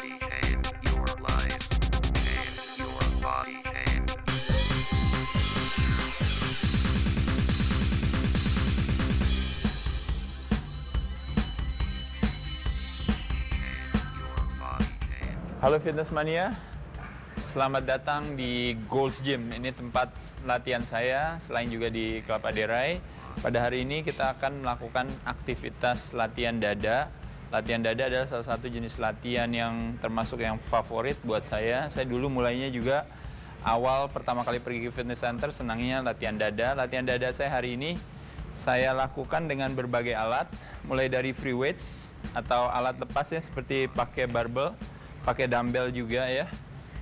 body and your life and your body and Halo Fitness Mania, selamat datang di Gold's Gym. Ini tempat latihan saya, selain juga di Kelapa Derai. Pada hari ini kita akan melakukan aktivitas latihan dada. Latihan dada adalah salah satu jenis latihan yang termasuk yang favorit buat saya. Saya dulu mulainya juga awal pertama kali pergi ke fitness center senangnya latihan dada. Latihan dada saya hari ini saya lakukan dengan berbagai alat, mulai dari free weights atau alat lepas ya, seperti pakai barbell, pakai dumbbell juga ya,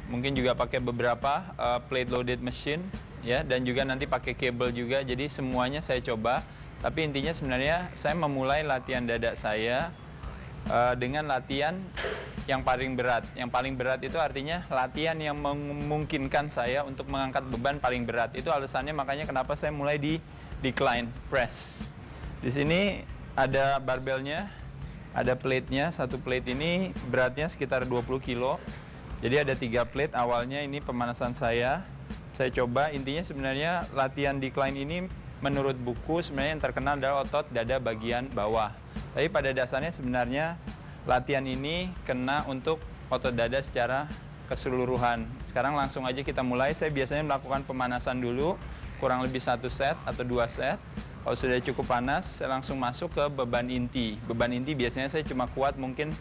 mungkin juga pakai beberapa plate loaded machine ya, dan juga nanti pakai cable juga. Jadi semuanya saya coba, tapi intinya sebenarnya saya memulai latihan dada saya dengan latihan yang paling berat. Yang paling berat itu artinya latihan yang memungkinkan saya untuk mengangkat beban paling berat. Itu alasannya makanya kenapa saya mulai di decline press. Di sini ada barbelnya, ada plate-nya. Satu plate ini beratnya sekitar 20 kilo. Jadi ada 3 plate. Awalnya ini pemanasan saya coba. Intinya sebenarnya latihan decline ini menurut buku sebenarnya yang terkenal adalah otot dada bagian bawah. Tapi pada dasarnya sebenarnya latihan ini kena untuk otot dada secara keseluruhan. Sekarang langsung aja kita mulai. Saya biasanya melakukan pemanasan dulu, kurang lebih 1 set atau 2 set. Kalau sudah cukup panas, saya langsung masuk ke beban inti. Beban inti biasanya saya cuma kuat mungkin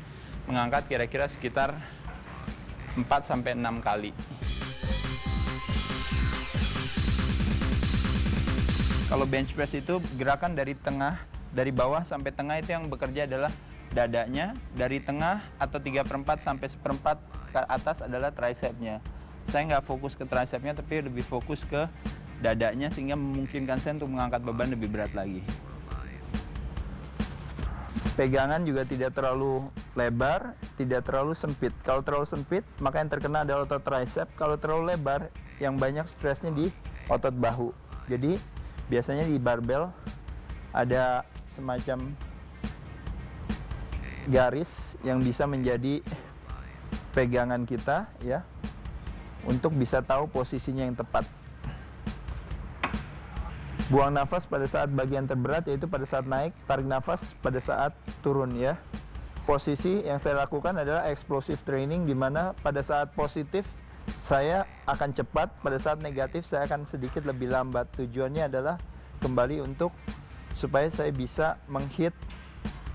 mengangkat kira-kira sekitar 4-6 kali. Kalau bench press itu gerakan dari tengah, dari bawah sampai tengah itu yang bekerja adalah dadanya. Dari tengah atau 3/4 sampai 1/4 ke atas adalah tricepnya. Saya nggak fokus ke tricepnya, tapi lebih fokus ke dadanya sehingga memungkinkan saya untuk mengangkat beban lebih berat lagi. Pegangan juga tidak terlalu lebar, tidak terlalu sempit. Kalau terlalu sempit, maka yang terkena adalah otot tricep. Kalau terlalu lebar, yang banyak stresnya di otot bahu. Jadi biasanya di barbel ada semacam garis yang bisa menjadi pegangan kita ya, untuk bisa tahu posisinya yang tepat. Buang nafas pada saat bagian terberat, yaitu pada saat naik. Tarik nafas pada saat turun ya. Posisi yang saya lakukan adalah explosive training, di mana pada saat positif saya akan cepat, pada saat negatif saya akan sedikit lebih lambat. Tujuannya adalah kembali untuk supaya saya bisa menghit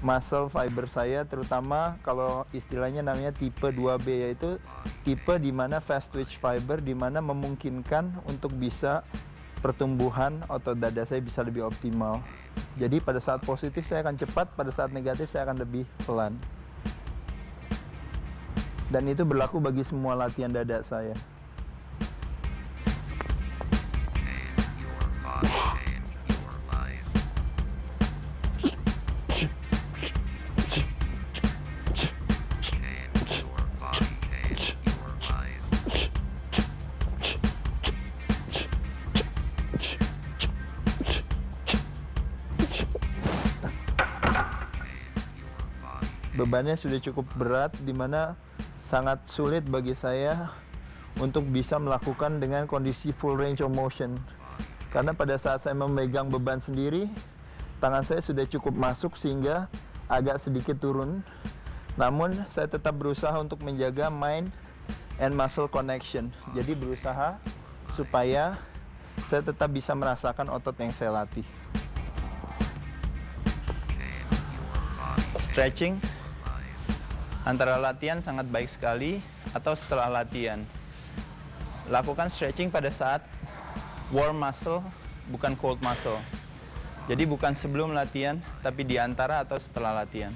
muscle fiber saya, terutama kalau istilahnya namanya tipe 2B, yaitu tipe di mana fast twitch fiber, di mana memungkinkan untuk bisa pertumbuhan otot dada saya bisa lebih optimal. Jadi pada saat positif saya akan cepat, pada saat negatif saya akan lebih pelan. Dan itu berlaku bagi semua latihan dada saya. Bebannya sudah cukup berat, di mana sangat sulit bagi saya untuk bisa melakukan dengan kondisi full range of motion. Karena pada saat saya memegang beban sendiri, tangan saya sudah cukup masuk sehingga agak sedikit turun. Namun saya tetap berusaha untuk menjaga mind and muscle connection. Jadi berusaha supaya saya tetap bisa merasakan otot yang saya latih. Stretching antara latihan sangat baik sekali atau setelah latihan. Lakukan stretching pada saat warm muscle, bukan cold muscle. Jadi bukan sebelum latihan, tapi di antara atau setelah latihan.